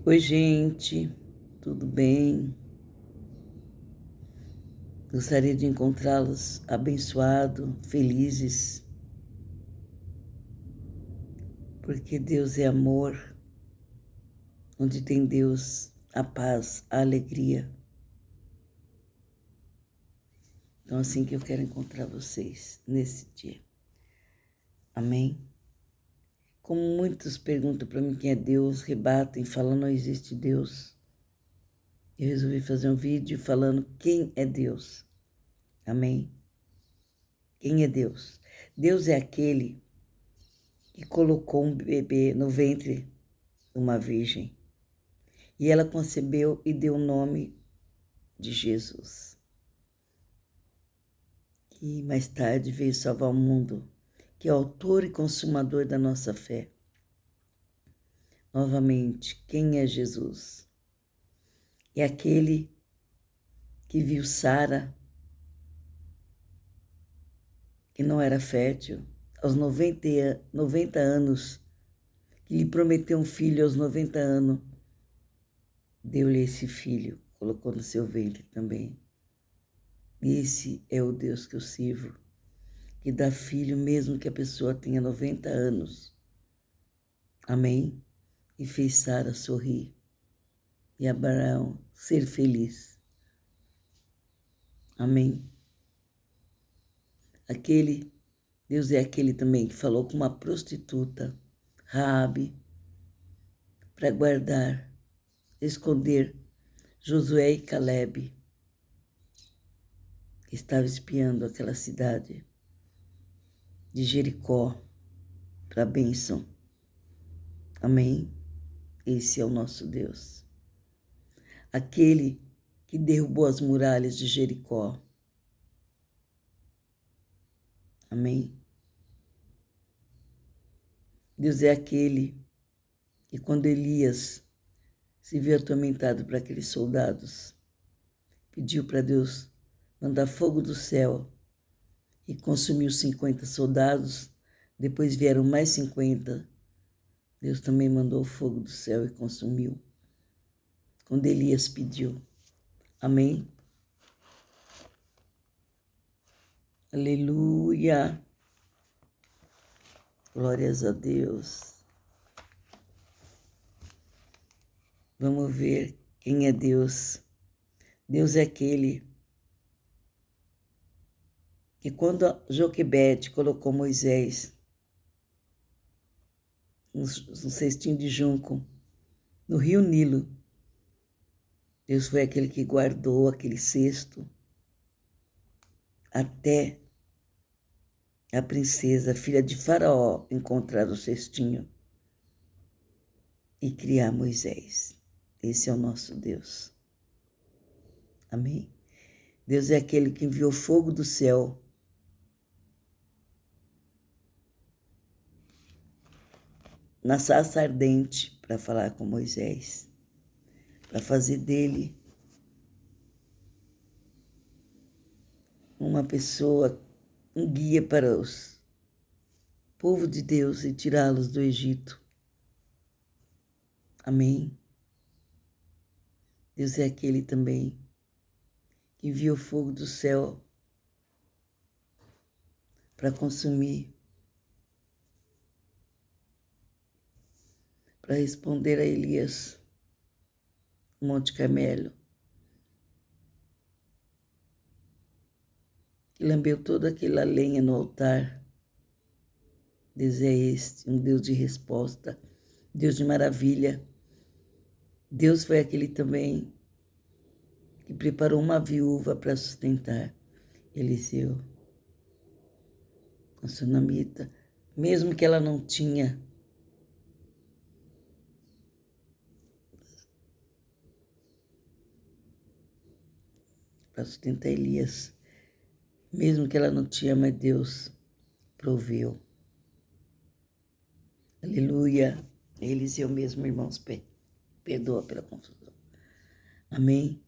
Oi, gente, tudo bem? Gostaria de encontrá-los abençoados, felizes, porque Deus é amor, onde tem Deus, a paz, a alegria. Então, assim que eu quero encontrar vocês nesse dia. Amém? Como muitos perguntam para mim quem é Deus, rebatem, falam não existe Deus. Eu resolvi fazer um vídeo falando quem é Deus. Amém? Quem é Deus? Deus é aquele que colocou um bebê no ventre de uma virgem. E ela concebeu e deu o nome de Jesus, que mais tarde veio salvar o mundo, que é autor e consumador da nossa fé. Novamente, quem é Jesus? É aquele que viu Sara, que não era fértil, aos 90 anos, que lhe prometeu um filho aos 90 anos, deu-lhe esse filho, colocou no seu ventre também. Esse é o Deus que eu sirvo, que dá filho mesmo que a pessoa tenha 90 anos. Amém? E fez Sara sorrir e Abraão ser feliz. Amém? Deus é aquele também que falou com uma prostituta, Raabe, para guardar, esconder Josué e Calebe, que estavam espiando aquela cidade de Jericó para a bênção. Amém? Esse é o nosso Deus. Aquele que derrubou as muralhas de Jericó. Amém? Deus é aquele que, quando Elias se viu atormentado por aqueles soldados, pediu para Deus mandar fogo do céu e consumiu 50 soldados, depois vieram mais 50. Deus também mandou o fogo do céu e consumiu, quando Elias pediu. Amém? Aleluia! Glórias a Deus. Vamos ver quem é Deus. Deus é aquele que, quando Joquebede colocou Moisés no cestinho de junco, no rio Nilo, Deus foi aquele que guardou aquele cesto até a princesa, filha de Faraó, encontrar o cestinho e criar Moisés. Esse é o nosso Deus. Amém? Deus é aquele que enviou fogo do céu na sarça ardente para falar com Moisés, para fazer dele uma pessoa, um guia para os povo de Deus e tirá-los do Egito. Amém? Deus é aquele também que enviou fogo do céu para consumir, para responder a Elias, no Monte Carmelo, que lambeu toda aquela lenha no altar. Deus é este, um Deus de resposta, Deus de maravilha. Deus foi aquele também que preparou uma viúva para sustentar Eliseu, a sunamita, mesmo que ela não tinha para sustentar Elias, mesmo que ela não tinha, mas Deus proveu. Aleluia. Eliseu mesmo, irmãos, perdoa pela confusão. Amém?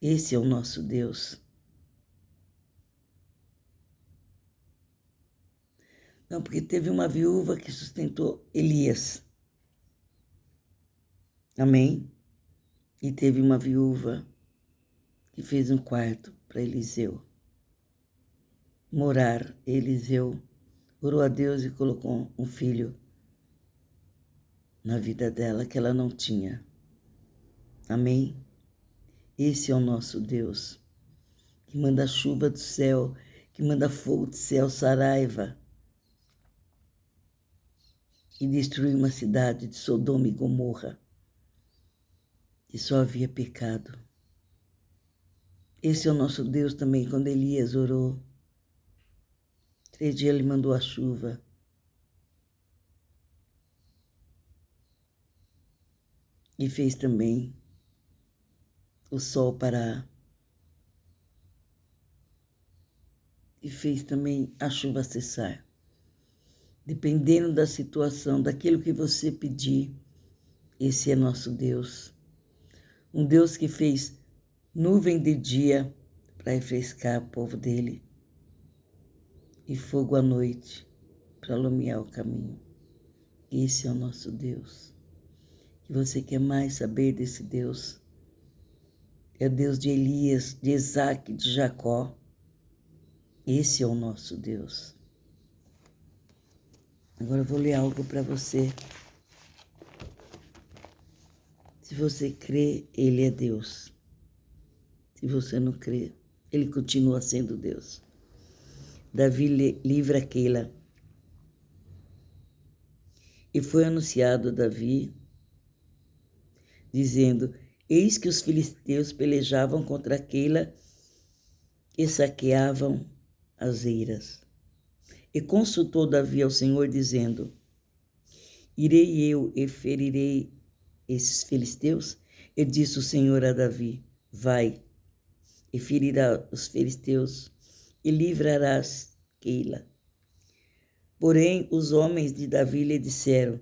Esse é o nosso Deus. Não, porque teve uma viúva que sustentou Elias. Amém? E teve uma viúva que fez um quarto para Eliseu morar. Eliseu orou a Deus e colocou um filho na vida dela que ela não tinha. Amém? Esse é o nosso Deus, que manda chuva do céu, que manda fogo do céu, Saraiva, e destruiu uma cidade de Sodoma e Gomorra, que só havia pecado. Esse é o nosso Deus também. Quando Elias orou, 3 dias ele mandou a chuva. E fez também o sol parar. E fez também a chuva cessar. Dependendo da situação, daquilo que você pedir, esse é nosso Deus. Um Deus que fez nuvem de dia para refrescar o povo dele e fogo à noite para iluminar o caminho. Esse é o nosso Deus. E você quer mais saber desse Deus? É o Deus de Elias, de Isaac, de Jacó. Esse é o nosso Deus. Agora eu vou ler algo para você. Se você crê, Ele é Deus. Se você não crê, Ele continua sendo Deus. Davi livra Keila. E foi anunciado a Davi, dizendo: eis que os filisteus pelejavam contra Keila e saqueavam as eiras. E consultou Davi ao Senhor, dizendo: irei eu e ferirei esses filisteus? E disse o Senhor a Davi: vai, e ferirá os filisteus, e livrarás Keila. Porém, os homens de Davi lhe disseram: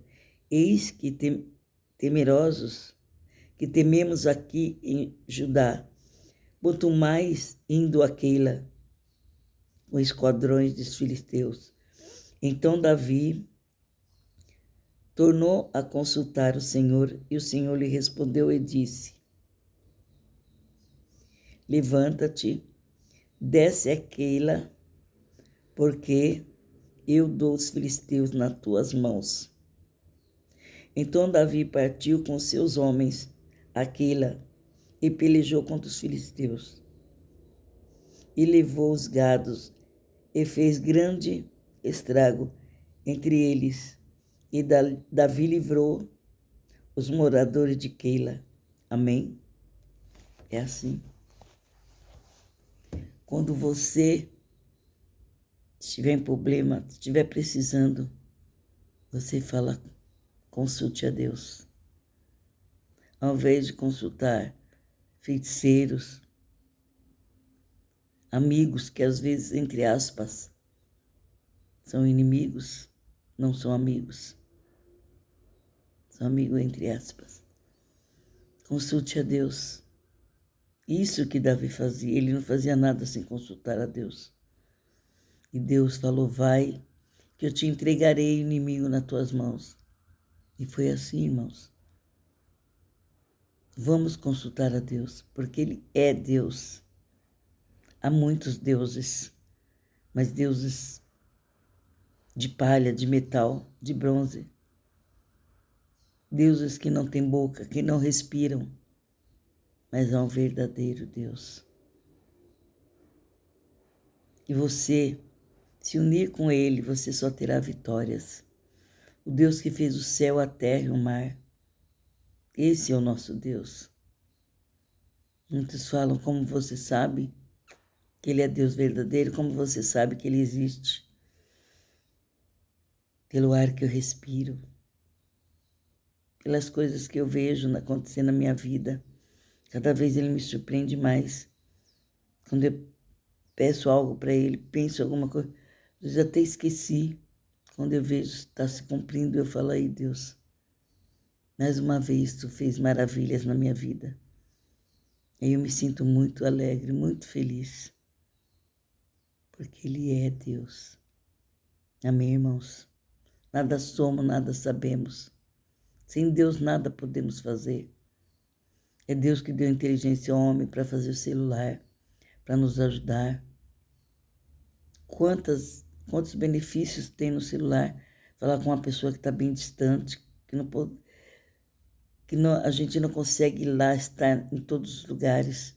eis que temerosos, que tememos aqui em Judá, quanto mais indo a Keila, com esquadrões dos filisteus. Então Davi tornou a consultar o Senhor, e o Senhor lhe respondeu e disse: levanta-te, desce a Keila, porque eu dou os filisteus nas tuas mãos. Então Davi partiu com seus homens a Keila e pelejou contra os filisteus. E levou os gados e fez grande estrago entre eles. E Davi livrou os moradores de Keila. Amém? É assim. Quando você estiver em problema, estiver precisando, você fala, consulte a Deus. Ao invés de consultar feiticeiros, amigos que às vezes, entre aspas, são inimigos, não são amigos. São amigos entre aspas. Consulte a Deus. Isso que Davi fazia, ele não fazia nada sem consultar a Deus. E Deus falou, vai, que eu te entregarei o inimigo nas tuas mãos. E foi assim, irmãos. Vamos consultar a Deus, porque Ele é Deus. Há muitos deuses, mas deuses de palha, de metal, de bronze. Deuses que não têm boca, que não respiram, mas há um verdadeiro Deus. E você, se unir com Ele, você só terá vitórias. O Deus que fez o céu, a terra e o mar. Esse é o nosso Deus. Muitos falam, como você sabe que Ele é Deus verdadeiro, como você sabe que Ele existe. Pelo ar que eu respiro, pelas coisas que eu vejo acontecer na minha vida. Cada vez Ele me surpreende mais. Quando eu peço algo para Ele, penso alguma coisa, eu já até esqueci. Quando eu vejo está se cumprindo, eu falo, aí Deus, mais uma vez Tu fez maravilhas na minha vida. E eu me sinto muito alegre, muito feliz, porque Ele é Deus. Amém, irmãos? Nada somos, nada sabemos. Sem Deus nada podemos fazer. É Deus que deu inteligência ao homem para fazer o celular, para nos ajudar. Quantos benefícios tem no celular falar com uma pessoa que está bem distante, a gente não consegue ir lá estar em todos os lugares.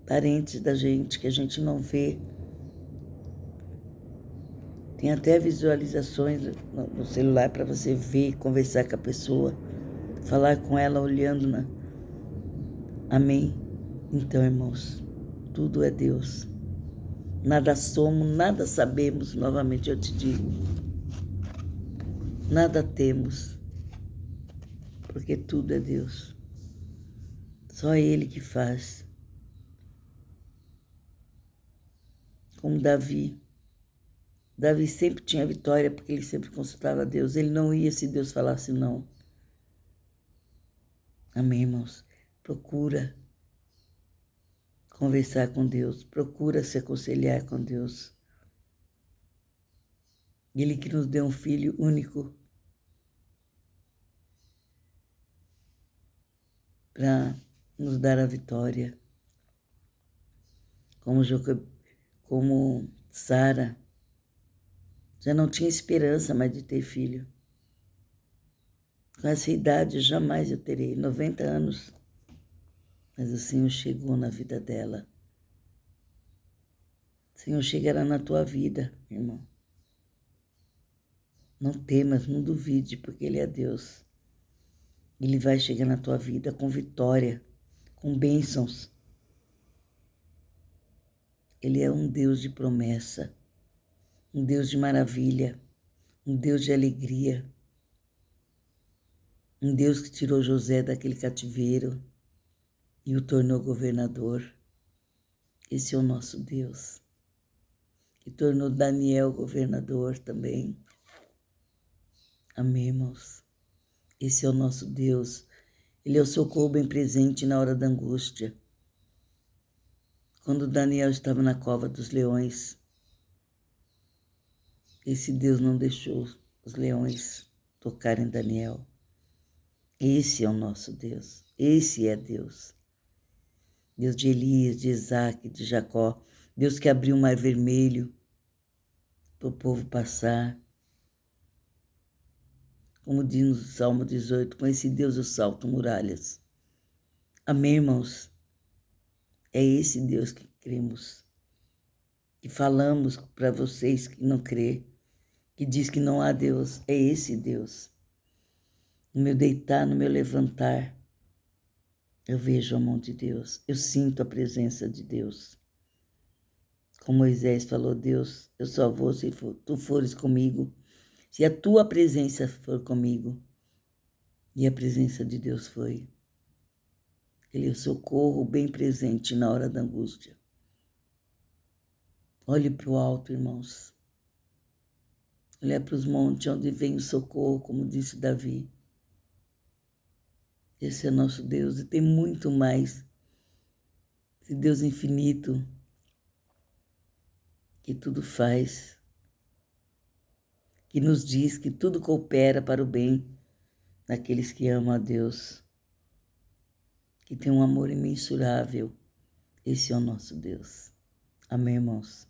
Parentes da gente que a gente não vê. Tem até visualizações no celular para você ver, conversar com a pessoa, falar com ela olhando na... Amém? Então, irmãos, tudo é Deus. Nada somos, nada sabemos, novamente eu te digo. Nada temos, porque tudo é Deus. Só Ele que faz. Como Davi. Davi sempre tinha vitória, porque ele sempre consultava a Deus. Ele não ia se Deus falasse não. Amém, irmãos? Procura conversar com Deus. Procura se aconselhar com Deus. Ele que nos deu um filho único para nos dar a vitória. Como Sara já não tinha esperança mais de ter filho. Com essa idade, jamais eu terei 90 anos. Mas o Senhor chegou na vida dela. O Senhor chegará na tua vida, irmão. Não temas, não duvide, porque Ele é Deus. Ele vai chegar na tua vida com vitória, com bênçãos. Ele é um Deus de promessa, um Deus de maravilha, um Deus de alegria, um Deus que tirou José daquele cativeiro e o tornou governador. Esse é o nosso Deus, que tornou Daniel governador também. Amém, irmãos? Esse é o nosso Deus. Ele é o socorro bem presente na hora da angústia. Quando Daniel estava na cova dos leões, esse Deus não deixou os leões tocarem Daniel. Esse é o nosso Deus. Esse é Deus. Deus de Elias, de Isaac, de Jacó. Deus que abriu o mar vermelho para o povo passar. Como diz no Salmo 18, com esse Deus eu salto muralhas. Amém, irmãos? É esse Deus que cremos. Que falamos para vocês que não crê, que diz que não há Deus. É esse Deus. No meu deitar, no meu levantar, eu vejo a mão de Deus. Eu sinto a presença de Deus. Como Moisés falou, Deus, eu só vou se tu fores comigo. Se a tua presença for comigo. E a presença de Deus foi. Ele é o socorro bem presente na hora da angústia. Olhe para o alto, irmãos. Olhe para os montes onde vem o socorro, como disse Davi. Esse é nosso Deus e tem muito mais. Esse Deus infinito que tudo faz, que nos diz que tudo coopera para o bem daqueles que amam a Deus, que tem um amor imensurável. Esse é o nosso Deus. Amém, irmãos?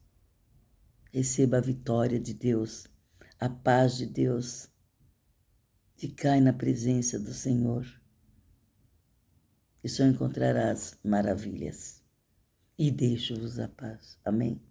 Receba a vitória de Deus, a paz de Deus. Ficai na presença do Senhor e só encontrarás maravilhas. E deixo-vos a paz. Amém?